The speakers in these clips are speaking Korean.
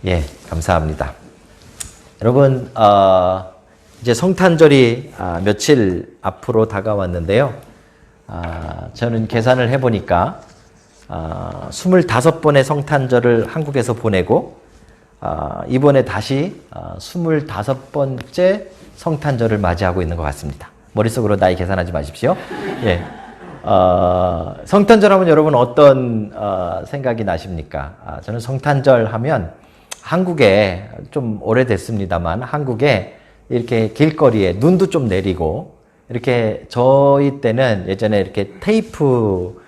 예, 감사합니다. 여러분, 이제 성탄절이 며칠 앞으로 다가왔는데요. 저는 계산을 해보니까 25번의 성탄절을 한국에서 보내고 이번에 다시 25번째 성탄절을 맞이하고 있는 것 같습니다. 머릿속으로 나이 계산하지 마십시오. 예. 성탄절 하면 여러분 어떤 생각이 나십니까? 저는 성탄절 하면 한국에 좀 오래됐습니다만 한국에 이렇게 길거리에 눈도 좀 내리고 이렇게 저희 때는 예전에 이렇게 테이프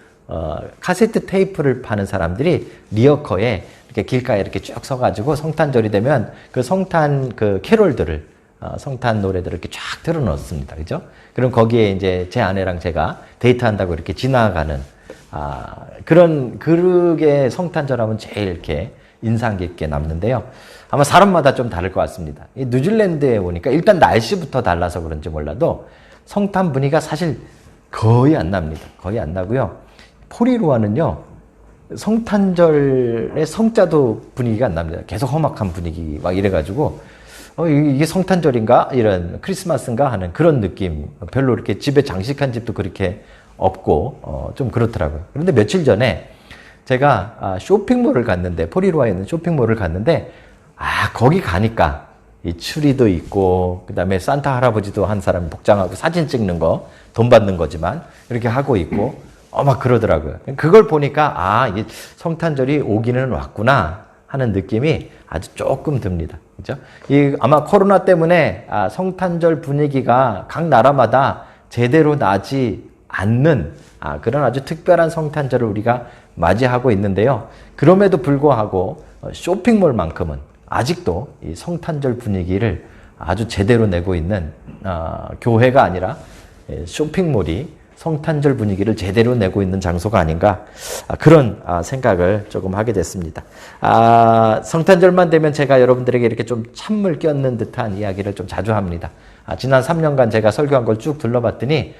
카세트 테이프를 파는 사람들이 리어커에 이렇게 길가에 이렇게 쭉 서가지고 성탄절이 되면 그 성탄 그 캐롤들을 성탄 노래들을 이렇게 쫙 틀어놓습니다. 그죠? 그럼 거기에 이제 제 아내랑 제가 데이트한다고 이렇게 지나가는 그게 성탄절 하면 제일 이렇게 인상 깊게 남는데요. 아마 사람마다 좀 다를 것 같습니다. 이 뉴질랜드에 오니까 일단 날씨부터 달라서 그런지 몰라도 성탄 분위기가 사실 거의 안 납니다. 거의 안 나고요. 포리로아는요, 성탄절의 성자도 분위기가 안 납니다. 계속 험악한 분위기 막 이래가지고 이게 성탄절인가? 이런 크리스마스인가? 하는 그런 느낌. 별로 이렇게 집에 장식한 집도 그렇게 없고 좀 그렇더라고요. 그런데 며칠 전에 제가 쇼핑몰을 갔는데, 포리로아에 있는 쇼핑몰을 갔는데 거기 가니까 이 추리도 있고 그다음에 산타 할아버지도 한 사람 복장하고 사진 찍는 거 돈 받는 거지만 이렇게 하고 있고 막 그러더라고요. 그걸 보니까 이게 성탄절이 오기는 왔구나 하는 느낌이 아주 조금 듭니다. 그죠? 아마 코로나 때문에 성탄절 분위기가 각 나라마다 제대로 나지 않는 그런 아주 특별한 성탄절을 우리가 맞이하고 있는데요. 그럼에도 불구하고 쇼핑몰만큼은 아직도 이 성탄절 분위기를 아주 제대로 내고 있는 교회가 아니라 쇼핑몰이 성탄절 분위기를 제대로 내고 있는 장소가 아닌가, 그런 생각을 조금 하게 됐습니다. 성탄절만 되면 제가 여러분들에게 이렇게 좀 찬물 껴는 듯한 이야기를 좀 자주 합니다. 지난 3년간 제가 설교한 걸 쭉 둘러봤더니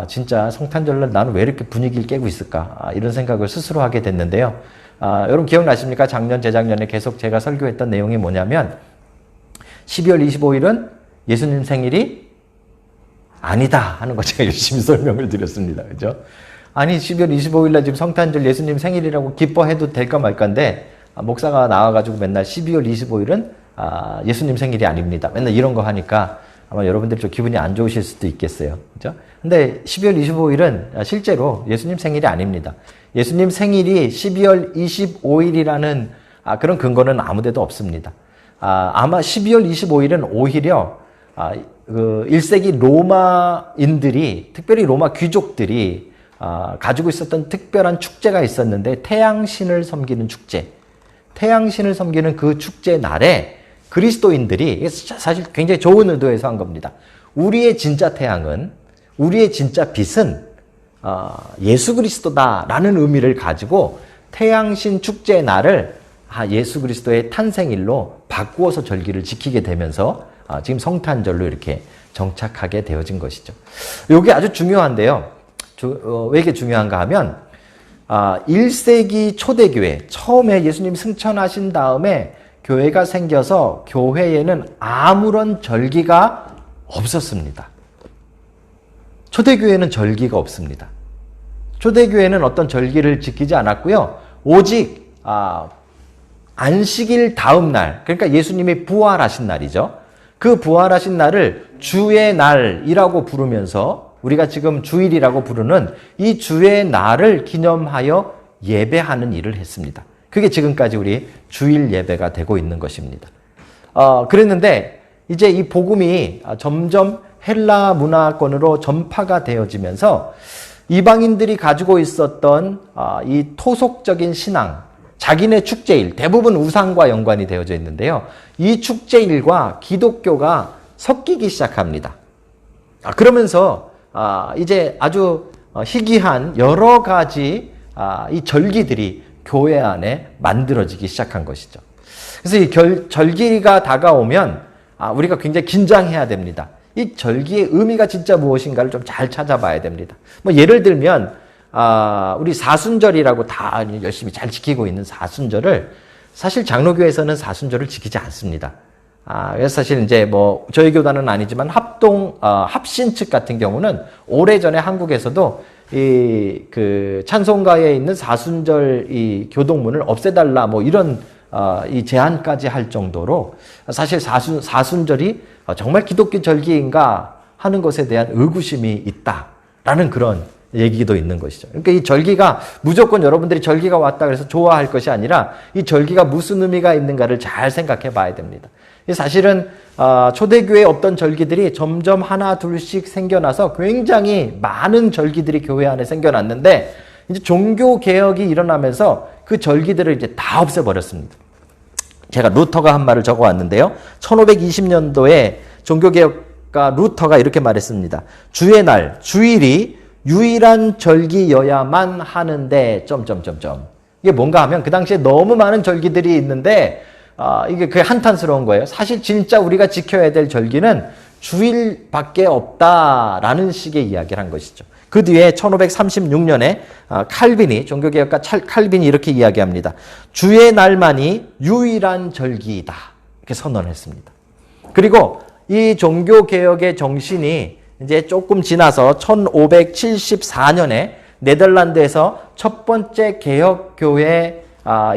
진짜 성탄절날 나는 왜 이렇게 분위기를 깨고 있을까, 이런 생각을 스스로 하게 됐는데요. 여러분 기억나십니까? 작년, 재작년에 계속 제가 설교했던 내용이 뭐냐면 12월 25일은 예수님 생일이 아니다 하는 거 제가 열심히 설명을 드렸습니다. 그죠? 아니 12월 25일날 지금 성탄절 예수님 생일이라고 기뻐해도 될까 말까인데 목사가 나와가지고 맨날 12월 25일은 예수님 생일이 아닙니다. 맨날 이런 거 하니까 아마 여러분들이 좀 기분이 안 좋으실 수도 있겠어요. 그죠? 근데 12월 25일은 실제로 예수님 생일이 아닙니다. 예수님 생일이 12월 25일이라는 그런 근거는 아무 데도 없습니다. 아마 12월 25일은 오히려 그 1세기 로마인들이, 특별히 로마 귀족들이 가지고 있었던 특별한 축제가 있었는데, 태양신을 섬기는 축제. 태양신을 섬기는 그 축제 날에 그리스도인들이, 사실 굉장히 좋은 의도에서 한 겁니다. 우리의 진짜 태양은, 우리의 진짜 빛은 예수 그리스도다라는 의미를 가지고 태양신 축제 날을 예수 그리스도의 탄생일로 바꾸어서 절기를 지키게 되면서 지금 성탄절로 이렇게 정착하게 되어진 것이죠. 이게 아주 중요한데요. 왜 이렇게 중요한가 하면 1세기 초대교회, 처음에 예수님 승천하신 다음에 교회가 생겨서 교회에는 아무런 절기가 없었습니다. 초대교회는 절기가 없습니다. 초대교회는 어떤 절기를 지키지 않았고요. 오직 안식일 다음 날, 그러니까 예수님이 부활하신 날이죠. 그 부활하신 날을 주의 날이라고 부르면서 우리가 지금 주일이라고 부르는 이 주의 날을 기념하여 예배하는 일을 했습니다. 그게 지금까지 우리 주일 예배가 되고 있는 것입니다. 그랬는데 이제 이 복음이 점점 헬라 문화권으로 전파가 되어지면서 이방인들이 가지고 있었던 이 토속적인 신앙, 자기네 축제일, 대부분 우상과 연관이 되어져 있는데요. 이 축제일과 기독교가 섞이기 시작합니다. 그러면서 이제 아주 희귀한 여러 가지 이 절기들이 교회 안에 만들어지기 시작한 것이죠. 그래서 이 절기가 다가오면 우리가 굉장히 긴장해야 됩니다. 이 절기의 의미가 진짜 무엇인가를 좀 잘 찾아봐야 됩니다. 뭐 예를 들면 우리 사순절이라고 다 열심히 잘 지키고 있는 사순절을 사실 장로교에서는 사순절을 지키지 않습니다. 그래서 사실 이제 뭐 저희 교단은 아니지만 합신 측 같은 경우는 오래전에 한국에서도 그 찬송가에 있는 사순절 이 교동문을 없애달라 뭐 이런 이 제안까지 할 정도로 사실 사순절이 정말 기독교 절기인가 하는 것에 대한 의구심이 있다라는 그런 얘기도 있는 것이죠. 그러니까 이 절기가 무조건 여러분들이 절기가 왔다 그래서 좋아할 것이 아니라 이 절기가 무슨 의미가 있는가를 잘 생각해 봐야 됩니다. 사실은 초대교회에 없던 절기들이 점점 하나 둘씩 생겨나서 굉장히 많은 절기들이 교회 안에 생겨났는데 이제 종교 개혁이 일어나면서 그 절기들을 이제 다 없애버렸습니다. 제가 루터가 한 말을 적어왔는데요. 1520년도에 종교개혁가 루터가 이렇게 말했습니다. 주의 날, 주일이 유일한 절기여야만 하는데 이게 뭔가 하면 그 당시에 너무 많은 절기들이 있는데 이게 그게 한탄스러운 거예요. 사실 진짜 우리가 지켜야 될 절기는 주일밖에 없다라는 식의 이야기를 한 것이죠. 그 뒤에 1536년에 칼빈이 종교개혁가 칼빈이 이렇게 이야기합니다. 주의 날만이 유일한 절기이다. 이렇게 선언했습니다. 그리고 이 종교개혁의 정신이 이제 조금 지나서 1574년에 네덜란드에서 첫 번째 개혁교회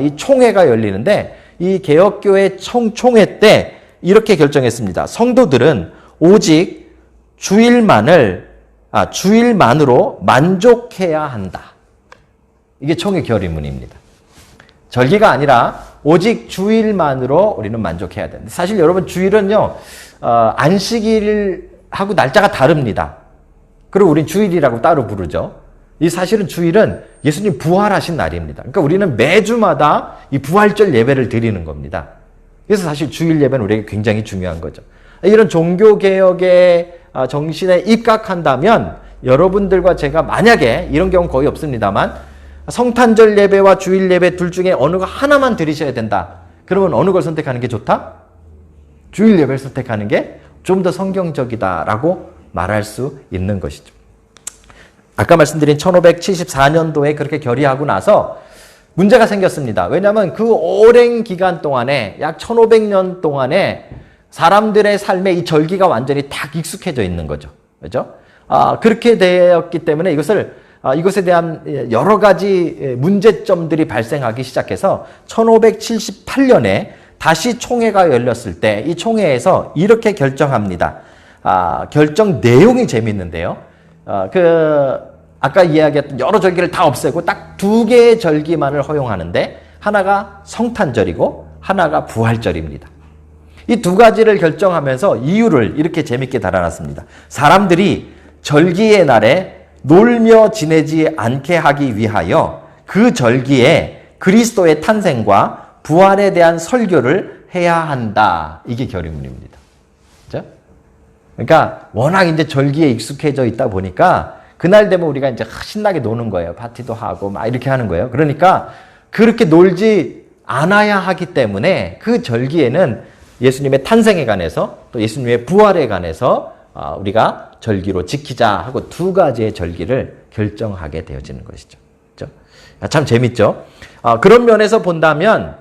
이 총회가 열리는데 이 개혁교회 총회 때 이렇게 결정했습니다. 성도들은 오직 주일만으로 만족해야 한다. 이게 총회 결의문입니다. 절기가 아니라 오직 주일만으로 우리는 만족해야 된다. 사실 여러분 주일은요 안식일하고 날짜가 다릅니다. 그리고 우린 주일이라고 따로 부르죠. 이 사실은 주일은 예수님 부활하신 날입니다. 그러니까 우리는 매주마다 이 부활절 예배를 드리는 겁니다. 그래서 사실 주일 예배는 우리에게 굉장히 중요한 거죠. 이런 종교개혁의 정신에 입각한다면 여러분들과 제가 만약에 이런 경우 거의 없습니다만 성탄절 예배와 주일 예배 둘 중에 어느 거 하나만 드리셔야 된다. 그러면 어느 걸 선택하는 게 좋다? 주일 예배를 선택하는 게 좀 더 성경적이다라고 말할 수 있는 것이죠. 아까 말씀드린 1574년도에 그렇게 결의하고 나서 문제가 생겼습니다. 왜냐하면 그 오랜 기간 동안에 약 1500년 동안에 사람들의 삶에 이 절기가 완전히 딱 익숙해져 있는 거죠. 그렇죠? 그렇게 되었기 때문에 이것에 대한 여러 가지 문제점들이 발생하기 시작해서 1578년에 다시 총회가 열렸을 때 이 총회에서 이렇게 결정합니다. 결정 내용이 재밌는데요. 아까 이야기했던 여러 절기를 다 없애고 딱 두 개의 절기만을 허용하는데 하나가 성탄절이고 하나가 부활절입니다. 이 두 가지를 결정하면서 이유를 이렇게 재밌게 달아놨습니다. 사람들이 절기의 날에 놀며 지내지 않게 하기 위하여 그 절기에 그리스도의 탄생과 부활에 대한 설교를 해야 한다. 이게 결의문입니다. 그렇죠? 그러니까 워낙 이제 절기에 익숙해져 있다 보니까 그날 되면 우리가 이제 신나게 노는 거예요. 파티도 하고 막 이렇게 하는 거예요. 그러니까 그렇게 놀지 않아야 하기 때문에 그 절기에는 예수님의 탄생에 관해서 또 예수님의 부활에 관해서 우리가 절기로 지키자 하고 두 가지의 절기를 결정하게 되어지는 것이죠. 그렇죠? 참 재밌죠? 그런 면에서 본다면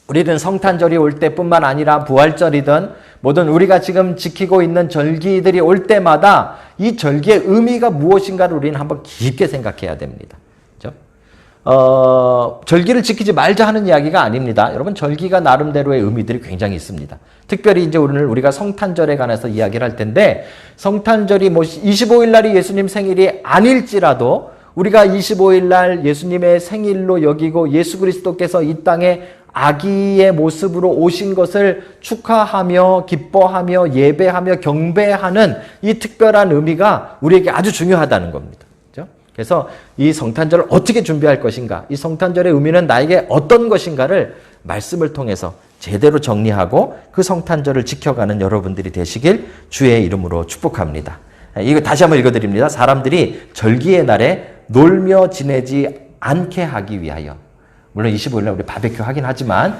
우리는 성탄절이 올 때뿐만 아니라 부활절이든 뭐든 우리가 지금 지키고 있는 절기들이 올 때마다 이 절기의 의미가 무엇인가를 우리는 한번 깊게 생각해야 됩니다. 그렇죠? 절기를 지키지 말자 하는 이야기가 아닙니다. 여러분 절기가 나름대로의 의미들이 굉장히 있습니다. 특별히 이제 오늘 우리가 성탄절에 관해서 이야기를 할 텐데 성탄절이 뭐 25일 날이 예수님 생일이 아닐지라도 우리가 25일 날 예수님의 생일로 여기고 예수 그리스도께서 이 땅에 아기의 모습으로 오신 것을 축하하며 기뻐하며 예배하며 경배하는 이 특별한 의미가 우리에게 아주 중요하다는 겁니다. 그렇죠? 그래서 이 성탄절을 어떻게 준비할 것인가, 이 성탄절의 의미는 나에게 어떤 것인가를 말씀을 통해서 제대로 정리하고 그 성탄절을 지켜가는 여러분들이 되시길 주의 이름으로 축복합니다. 이거 다시 한번 읽어드립니다. 사람들이 절기의 날에 놀며 지내지 않게 하기 위하여, 물론 25일날 우리 바베큐 하긴 하지만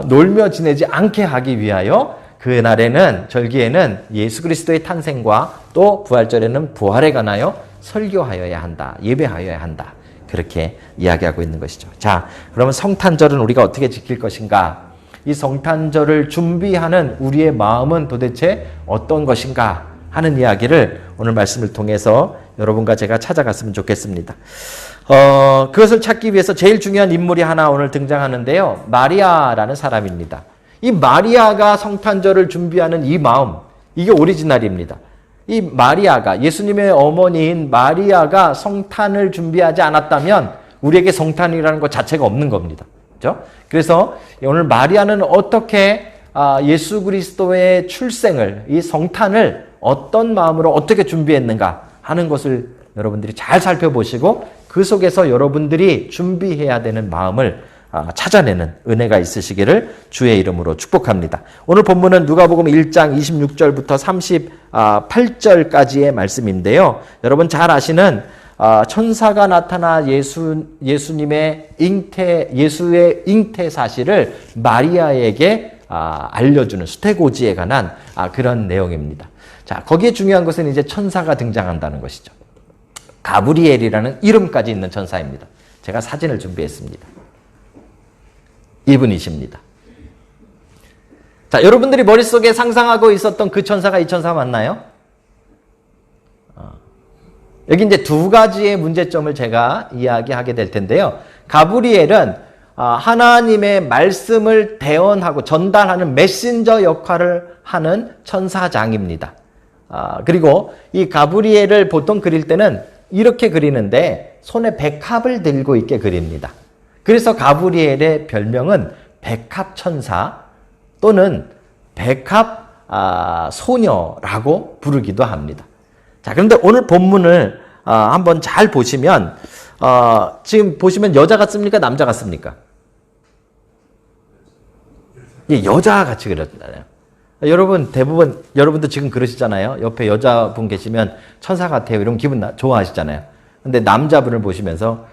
놀며 지내지 않게 하기 위하여 그날에는 절기에는 예수 그리스도의 탄생과 또 부활절에는 부활에 관하여 설교하여야 한다. 예배하여야 한다. 그렇게 이야기하고 있는 것이죠. 자, 그러면 성탄절은 우리가 어떻게 지킬 것인가? 이 성탄절을 준비하는 우리의 마음은 도대체 어떤 것인가 하는 이야기를 오늘 말씀을 통해서 여러분과 제가 찾아갔으면 좋겠습니다. 그것을 찾기 위해서 제일 중요한 인물이 하나 오늘 등장하는데요. 마리아라는 사람입니다. 이 마리아가 성탄절을 준비하는 이 마음, 이게 오리지널입니다. 이 마리아가, 예수님의 어머니인 마리아가 성탄을 준비하지 않았다면 우리에게 성탄이라는 것 자체가 없는 겁니다. 그렇죠? 그래서 오늘 마리아는 어떻게 예수 그리스도의 출생을, 이 성탄을 어떤 마음으로 어떻게 준비했는가 하는 것을 여러분들이 잘 살펴보시고 그 속에서 여러분들이 준비해야 되는 마음을 찾아내는 은혜가 있으시기를 주의 이름으로 축복합니다. 오늘 본문은 누가복음 1장 26절부터 38절까지의 말씀인데요. 여러분 잘 아시는 천사가 나타나 예수님의 예수의 잉태 사실을 마리아에게 알려주는 수태고지에 관한 그런 내용입니다. 자, 거기에 중요한 것은 이제 천사가 등장한다는 것이죠. 가브리엘이라는 이름까지 있는 천사입니다. 제가 사진을 준비했습니다. 이분이십니다. 자, 여러분들이 머릿속에 상상하고 있었던 그 천사가 이 천사 맞나요? 여기 이제 두 가지의 문제점을 제가 이야기하게 될 텐데요. 가브리엘은 하나님의 말씀을 대언하고 전달하는 메신저 역할을 하는 천사장입니다. 그리고 이 가브리엘을 보통 그릴 때는 이렇게 그리는데 손에 백합을 들고 있게 그립니다. 그래서 가브리엘의 별명은 백합천사 또는 백합 소녀라고 부르기도 합니다. 자, 그런데 오늘 본문을 한번 잘 보시면 지금 보시면 여자 같습니까? 남자 같습니까? 예, 여자 같이 그렸잖아요. 여러분 대부분 여러분도 지금 그러시잖아요. 옆에 여자분 계시면 천사 같아요. 이러면 기분 좋아하시잖아요. 근데 남자분을 보시면서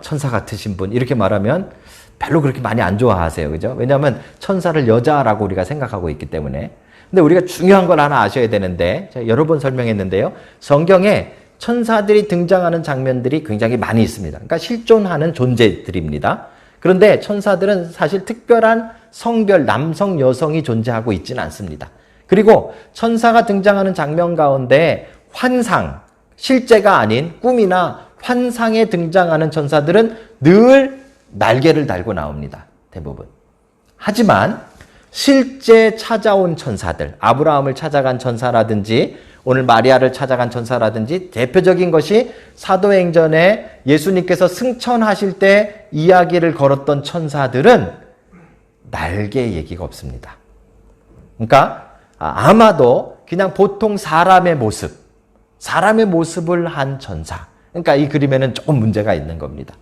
천사 같으신 분 이렇게 말하면 별로 그렇게 많이 안 좋아하세요. 그죠? 왜냐하면 천사를 여자라고 우리가 생각하고 있기 때문에. 근데 우리가 중요한 걸 하나 아셔야 되는데 제가 여러 번 설명했는데요. 성경에 천사들이 등장하는 장면들이 굉장히 많이 있습니다. 그러니까 실존하는 존재들입니다. 그런데 천사들은 사실 특별한 성별, 남성, 여성이 존재하고 있지는 않습니다. 그리고 천사가 등장하는 장면 가운데 환상, 실제가 아닌 꿈이나 환상에 등장하는 천사들은 늘 날개를 달고 나옵니다. 대부분. 하지만 실제 찾아온 천사들, 아브라함을 찾아간 천사라든지 오늘 마리아를 찾아간 천사라든지 대표적인 것이 사도행전에 예수님께서 승천하실 때 이야기를 걸었던 천사들은 날개 얘기가 없습니다. 그러니까 아마도 그냥 보통 사람의 모습을 한 천사. 그러니까 이 그림에는 조금 문제가 있는 겁니다.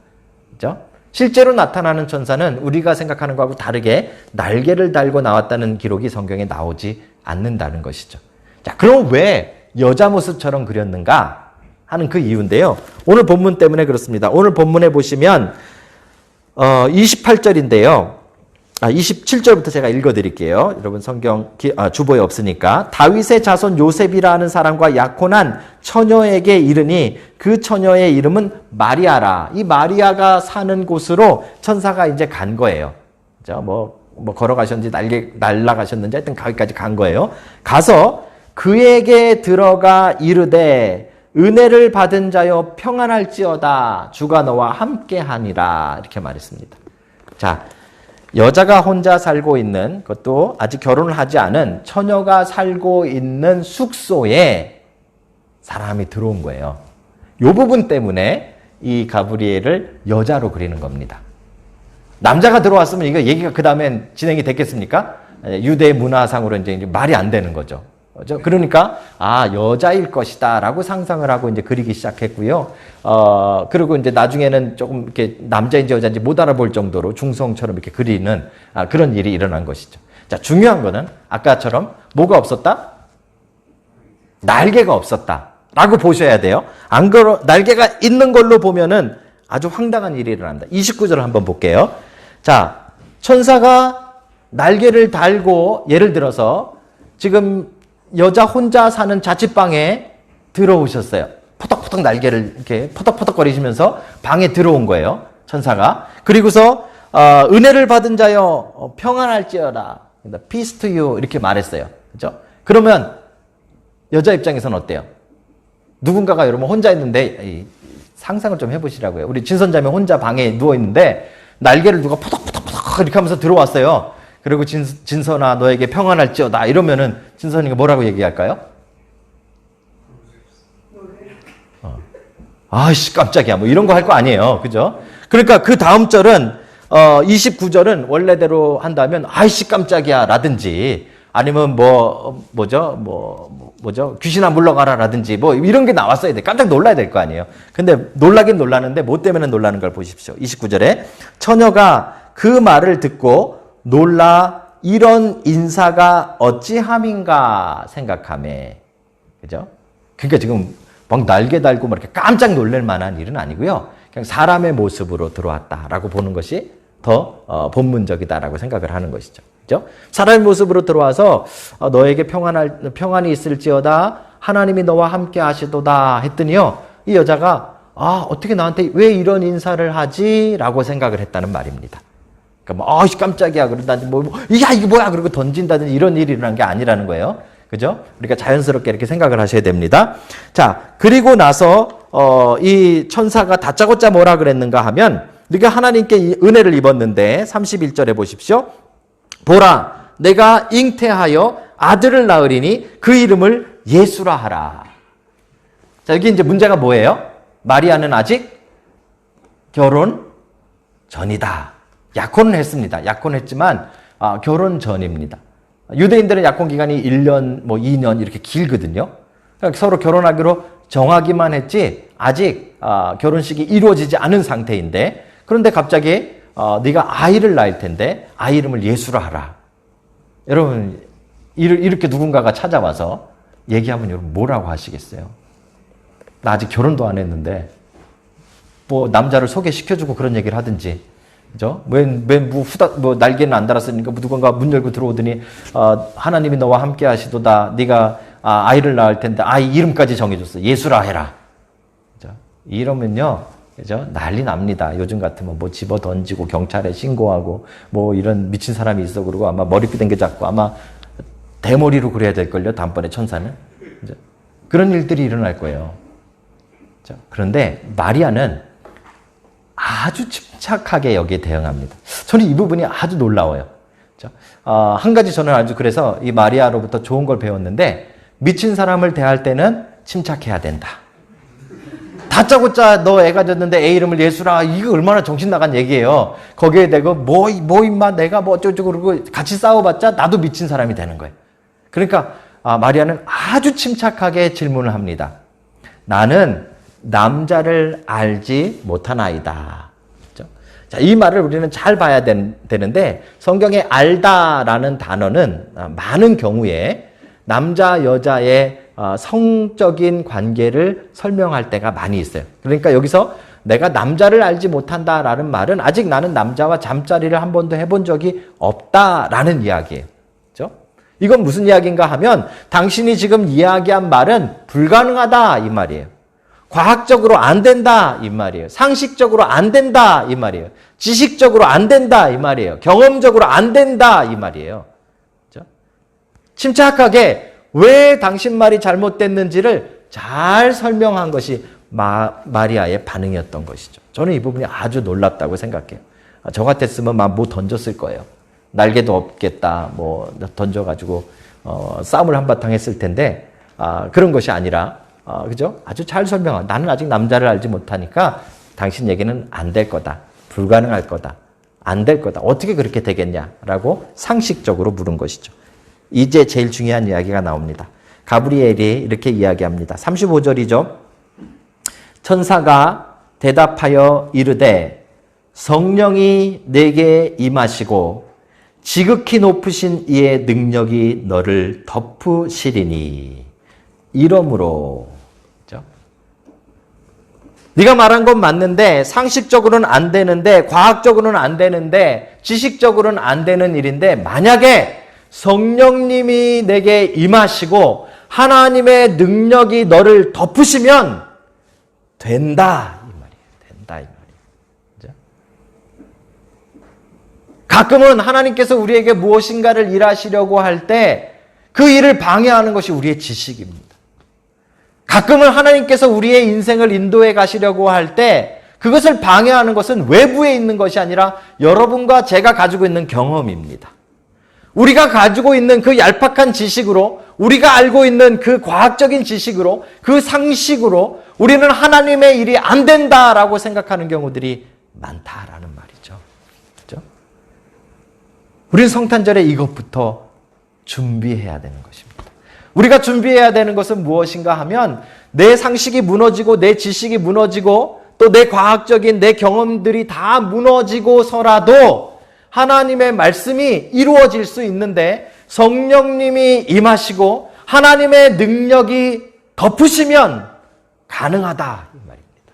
그렇죠? 실제로 나타나는 천사는 우리가 생각하는 것하고 다르게 날개를 달고 나왔다는 기록이 성경에 나오지 않는다는 것이죠. 자, 그럼 왜 여자 모습처럼 그렸는가 하는 그 이유인데요. 오늘 본문 때문에 그렇습니다. 오늘 본문에 보시면 28절인데요. 27절부터 제가 읽어드릴게요. 여러분 성경 주보에 없으니까. 다윗의 자손 요셉이라 하는 사람과 약혼한 처녀에게 이르니 그 처녀의 이름은 마리아라. 이 마리아가 사는 곳으로 천사가 이제 간 거예요. 뭐 걸어가셨는지 날아가셨는지 하여튼 거기까지 간 거예요. 가서 그에게 들어가 이르되 은혜를 받은 자여 평안할지어다 주가 너와 함께하니라 이렇게 말했습니다. 자, 여자가 혼자 살고 있는 그것도 아직 결혼을 하지 않은 처녀가 살고 있는 숙소에 사람이 들어온 거예요. 이 부분 때문에 이 가브리엘을 여자로 그리는 겁니다. 남자가 들어왔으면 이거 얘기가 그 다음엔 진행이 됐겠습니까? 유대 문화상으로 이제 말이 안 되는 거죠. 그러니까 여자일 것이다 라고 상상을 하고 이제 그리기 시작했고요. 그리고 이제 나중에는 조금 이렇게 남자인지 여자인지 못 알아볼 정도로 중성처럼 이렇게 그리는 그런 일이 일어난 것이죠. 자, 중요한 거는 아까처럼 뭐가 없었다? 날개가 없었다 라고 보셔야 돼요. 안 그러 날개가 있는 걸로 보면은 아주 황당한 일이 일어난다. 29절을 한번 볼게요. 자, 천사가 날개를 달고 예를 들어서 지금 여자 혼자 사는 자취방에 들어오셨어요. 포덕포덕 날개를 이렇게 퍼덕퍼덕거리시면서 방에 들어온 거예요. 천사가. 그리고서 은혜를 받은 자여 평안할지어다. Peace to you 이렇게 말했어요. 그죠? 그러면 여자 입장에서는 어때요? 누군가가 여러분 혼자 있는데 상상을 좀 해보시라고요. 우리 진선자매 혼자 방에 누워 있는데 날개를 누가 포덕포덕포덕 이렇게 하면서 들어왔어요. 그리고 진선아 너에게 평안할지어다 이러면은 진선이가 뭐라고 얘기할까요? 아이씨 깜짝이야 뭐 이런 거 할 거 아니에요. 그죠? 그러니까 그 다음 절은 29절은 원래대로 한다면 아이씨 깜짝이야 라든지 아니면 뭐죠? 귀신아 물러가라 라든지 뭐 이런 게 나왔어야 돼. 깜짝 놀라야 될 거 아니에요. 근데 놀라긴 놀라는데 뭐 때문에 놀라는 걸 보십시오. 29절에 처녀가 그 말을 듣고 놀라 이런 인사가 어찌함인가 생각하매. 그죠? 그러니까 지금 막 날개 달고 막 이렇게 깜짝 놀랄 만한 일은 아니고요. 그냥 사람의 모습으로 들어왔다라고 보는 것이 더 본문적이다라고 생각을 하는 것이죠. 그죠? 사람의 모습으로 들어와서 너에게 평안이 있을지어다 하나님이 너와 함께 하시도다 했더니요. 이 여자가 어떻게 나한테 왜 이런 인사를 하지? 라고 생각을 했다는 말입니다. 그러니까 깜짝이야 그런다든지 야 이게 뭐야 그러고 던진다든지 이런 일이 일어난 게 아니라는 거예요. 그죠? 그러니까 자연스럽게 이렇게 생각을 하셔야 됩니다. 자, 그리고 나서 이 천사가 다짜고짜 뭐라 그랬는가 하면 네가 하나님께 은혜를 입었는데 31절에 보십시오. 보라 내가 잉태하여 아들을 낳으리니 그 이름을 예수라 하라. 자, 여기 이제 문제가 뭐예요? 마리아는 아직 결혼 전이다. 약혼은 했습니다. 약혼했지만 결혼 전입니다. 유대인들은 약혼 기간이 1년, 2년 이렇게 길거든요. 그러니까 서로 결혼하기로 정하기만 했지 아직 결혼식이 이루어지지 않은 상태인데 그런데 갑자기 네가 아이를 낳을 텐데 아이 이름을 예수라 하라. 여러분 이렇게 누군가가 찾아와서 얘기하면 여러분 뭐라고 하시겠어요? 나 아직 결혼도 안 했는데 뭐 남자를 소개시켜주고 그런 얘기를 하든지 그죠? 날개는 안 달았으니까 누군가 문 열고 들어오더니 하나님이 너와 함께 하시도다. 네가 아이를 낳을 텐데 아이 이름까지 정해줬어. 예수라 해라. 그죠? 이러면요, 그죠? 난리 납니다. 요즘 같으면 뭐 집어 던지고 경찰에 신고하고 뭐 이런 미친 사람이 있어 그러고 아마 머리띠 댕겨 잡고 아마 대머리로 그래야 될 걸요. 다음번에 천사는 그죠? 그런 일들이 일어날 거예요. 그죠? 그런데 마리아는 아주 침착하게 여기에 대응합니다. 저는 이 부분이 아주 놀라워요. 한 가지 저는 아주 그래서 이 마리아로부터 좋은 걸 배웠는데 미친 사람을 대할 때는 침착해야 된다. 다짜고짜 너 애가 졌는데 애 이름을 예수라 이거 얼마나 정신 나간 얘기예요. 거기에 대고 뭐 임마 내가 뭐 어쩌고 그러고 같이 싸워봤자 나도 미친 사람이 되는 거예요. 그러니까 마리아는 아주 침착하게 질문을 합니다. 나는 남자를 알지 못하나이다. 그렇죠? 자, 이 말을 우리는 잘 봐야 되는데 성경에 알다라는 단어는 많은 경우에 남자 여자의 성적인 관계를 설명할 때가 많이 있어요. 그러니까 여기서 내가 남자를 알지 못한다라는 말은 아직 나는 남자와 잠자리를 한 번도 해본 적이 없다라는 이야기예요. 그렇죠? 이건 무슨 이야기인가 하면 당신이 지금 이야기한 말은 불가능하다 이 말이에요. 과학적으로 안 된다 이 말이에요. 상식적으로 안 된다 이 말이에요. 지식적으로 안 된다 이 말이에요. 경험적으로 안 된다 이 말이에요. 그렇죠? 침착하게 왜 당신 말이 잘못됐는지를 잘 설명한 것이 마리아의 반응이었던 것이죠. 저는 이 부분이 아주 놀랍다고 생각해요. 저 같았으면 뭐 던졌을 거예요. 날개도 없겠다 뭐 던져가지고 싸움을 한바탕 했을 텐데 그런 것이 아니라 그죠? 아주 잘 설명한. 나는 아직 남자를 알지 못하니까 당신 얘기는 안 될 거다. 불가능할 거다. 안 될 거다. 어떻게 그렇게 되겠냐라고 상식적으로 물은 것이죠. 이제 제일 중요한 이야기가 나옵니다. 가브리엘이 이렇게 이야기합니다. 35절이죠. 천사가 대답하여 이르되 성령이 내게 임하시고 지극히 높으신 이의 능력이 너를 덮으시리니 이러므로 네가 말한 건 맞는데 상식적으로는 안 되는데 과학적으로는 안 되는데 지식적으로는 안 되는 일인데 만약에 성령님이 내게 임하시고 하나님의 능력이 너를 덮으시면 된다 이 말이에요. 된다 이 말이에요. 그죠? 가끔은 하나님께서 우리에게 무엇인가를 일하시려고 할 때 그 일을 방해하는 것이 우리의 지식입니다. 가끔은 하나님께서 우리의 인생을 인도해 가시려고 할 때 그것을 방해하는 것은 외부에 있는 것이 아니라 여러분과 제가 가지고 있는 경험입니다. 우리가 가지고 있는 그 얄팍한 지식으로, 우리가 알고 있는 그 과학적인 지식으로, 그 상식으로 우리는 하나님의 일이 안 된다라고 생각하는 경우들이 많다라는 말이죠. 그렇죠? 우리는 성탄절에 이것부터 준비해야 되는 것입니다. 우리가 준비해야 되는 것은 무엇인가 하면 내 상식이 무너지고 내 지식이 무너지고 또 내 과학적인 내 경험들이 다 무너지고서라도 하나님의 말씀이 이루어질 수 있는데 성령님이 임하시고 하나님의 능력이 덮으시면 가능하다 이 말입니다.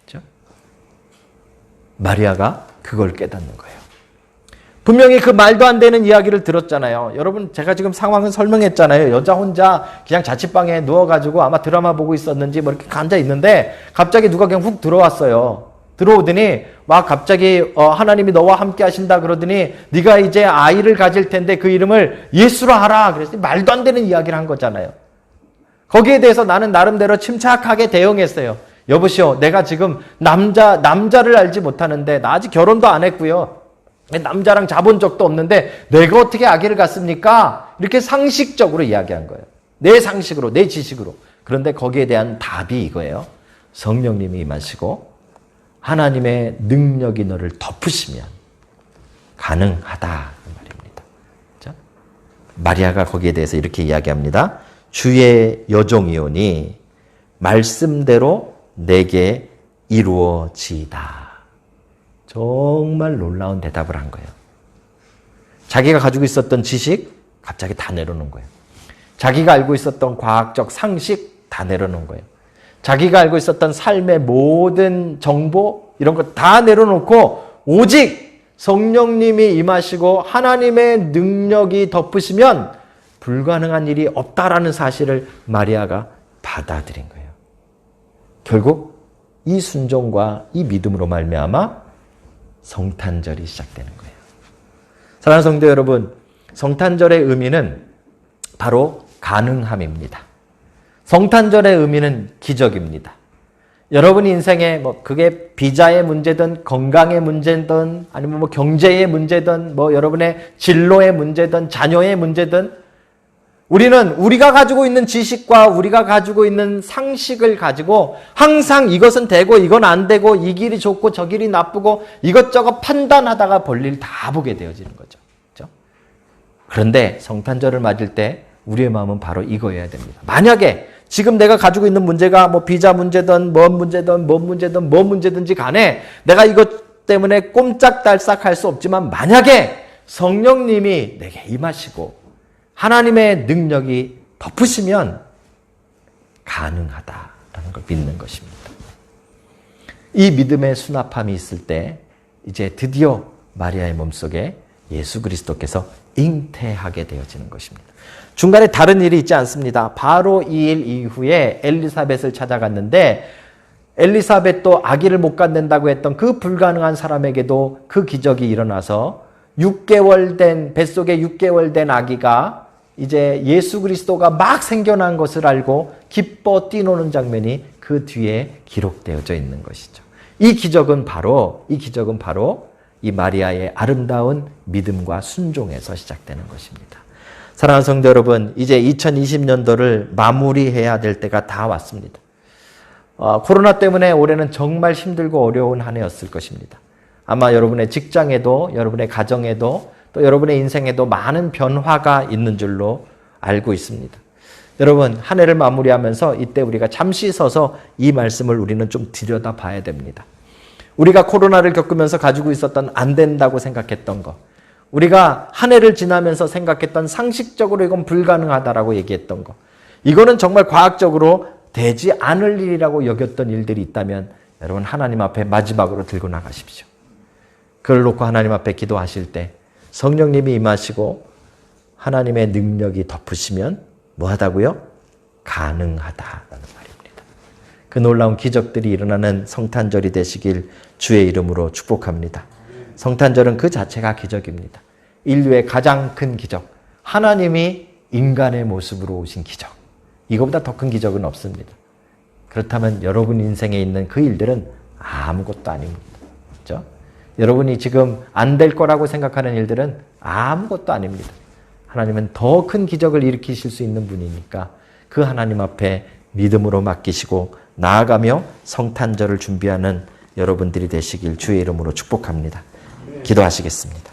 그렇죠? 마리아가 그걸 깨닫는 거예요. 분명히 그 말도 안 되는 이야기를 들었잖아요. 여러분 제가 지금 상황을 설명했잖아요. 여자 혼자 그냥 자취방에 누워가지고 아마 드라마 보고 있었는지 뭐 이렇게 앉아 있는데 갑자기 누가 그냥 훅 들어왔어요. 들어오더니 막 갑자기 하나님이 너와 함께 하신다 그러더니 네가 이제 아이를 가질 텐데 그 이름을 예수로 하라. 그랬더니 말도 안 되는 이야기를 한 거잖아요. 거기에 대해서 나는 나름대로 침착하게 대응했어요. 여보시오, 내가 지금 남자를 알지 못하는데 나 아직 결혼도 안 했고요. 남자랑 자본 적도 없는데 내가 어떻게 아기를 갖습니까? 이렇게 상식적으로 이야기한 거예요. 내 상식으로, 내 지식으로. 그런데 거기에 대한 답이 이거예요. 성령님이 임하시고 하나님의 능력이 너를 덮으시면 가능하다 말입니다. 자, 마리아가 거기에 대해서 이렇게 이야기합니다. 주의 여종이오니 말씀대로 내게 이루어지이다. 정말 놀라운 대답을 한 거예요. 자기가 가지고 있었던 지식 갑자기 다 내려놓은 거예요. 자기가 알고 있었던 과학적 상식 다 내려놓은 거예요. 자기가 알고 있었던 삶의 모든 정보 이런 거 다 내려놓고 오직 성령님이 임하시고 하나님의 능력이 덮으시면 불가능한 일이 없다라는 사실을 마리아가 받아들인 거예요. 결국 이 순종과 이 믿음으로 말미암아 성탄절이 시작되는 거예요. 사랑하는 성도 여러분, 성탄절의 의미는 바로 가능함입니다. 성탄절의 의미는 기적입니다. 여러분 인생에 그게 비자의 문제든 건강의 문제든 아니면 경제의 문제든 여러분의 진로의 문제든 자녀의 문제든 우리는 우리가 가지고 있는 지식과 우리가 가지고 있는 상식을 가지고 항상 이것은 되고 이건 안 되고 이 길이 좋고 저 길이 나쁘고 이것저것 판단하다가 볼일 다 보게 되어지는 거죠. 그렇죠? 그런데 성탄절을 맞을 때 우리의 마음은 바로 이거여야 됩니다. 만약에 지금 내가 가지고 있는 문제가 비자 문제든 뭔 문제든지 간에 내가 이것 때문에 꼼짝달싹 할 수 없지만 만약에 성령님이 내게 임하시고 하나님의 능력이 덮으시면 가능하다라는 걸 믿는 것입니다. 이 믿음의 순합함이 있을 때 이제 드디어 마리아의 몸속에 예수 그리스도께서 잉태하게 되어지는 것입니다. 중간에 다른 일이 있지 않습니다. 바로 이 일 이후에 엘리사벳을 찾아갔는데 엘리사벳도 아기를 못 갖는다고 했던 그 불가능한 사람에게도 그 기적이 일어나서 6개월 된 뱃속에 6개월 된 아기가 이제 예수 그리스도가 막 생겨난 것을 알고 기뻐 뛰노는 장면이 그 뒤에 기록되어져 있는 것이죠. 이 기적은 바로 이 마리아의 아름다운 믿음과 순종에서 시작되는 것입니다. 사랑하는 성도 여러분, 이제 2020년도를 마무리해야 될 때가 다 왔습니다. 코로나 때문에 올해는 정말 힘들고 어려운 한 해였을 것입니다. 아마 여러분의 직장에도 여러분의 가정에도 또 여러분의 인생에도 많은 변화가 있는 줄로 알고 있습니다. 여러분, 한 해를 마무리하면서 이때 우리가 잠시 서서 이 말씀을 우리는 좀 들여다봐야 됩니다. 우리가 코로나를 겪으면서 가지고 있었던 안 된다고 생각했던 것, 우리가 한 해를 지나면서 생각했던 상식적으로 이건 불가능하다라고 얘기했던 것, 이거는 정말 과학적으로 되지 않을 일이라고 여겼던 일들이 있다면 여러분 하나님 앞에 마지막으로 들고 나가십시오. 그걸 놓고 하나님 앞에 기도하실 때 성령님이 임하시고 하나님의 능력이 덮으시면 뭐하다고요? 가능하다라는 말입니다. 그 놀라운 기적들이 일어나는 성탄절이 되시길 주의 이름으로 축복합니다. 성탄절은 그 자체가 기적입니다. 인류의 가장 큰 기적. 하나님이 인간의 모습으로 오신 기적. 이거보다 더 큰 기적은 없습니다. 그렇다면 여러분 인생에 있는 그 일들은 아무것도 아닙니다. 그렇죠? 여러분이 지금 안 될 거라고 생각하는 일들은 아무것도 아닙니다. 하나님은 더 큰 기적을 일으키실 수 있는 분이니까 그 하나님 앞에 믿음으로 맡기시고 나아가며 성탄절을 준비하는 여러분들이 되시길 주의 이름으로 축복합니다. 기도하시겠습니다.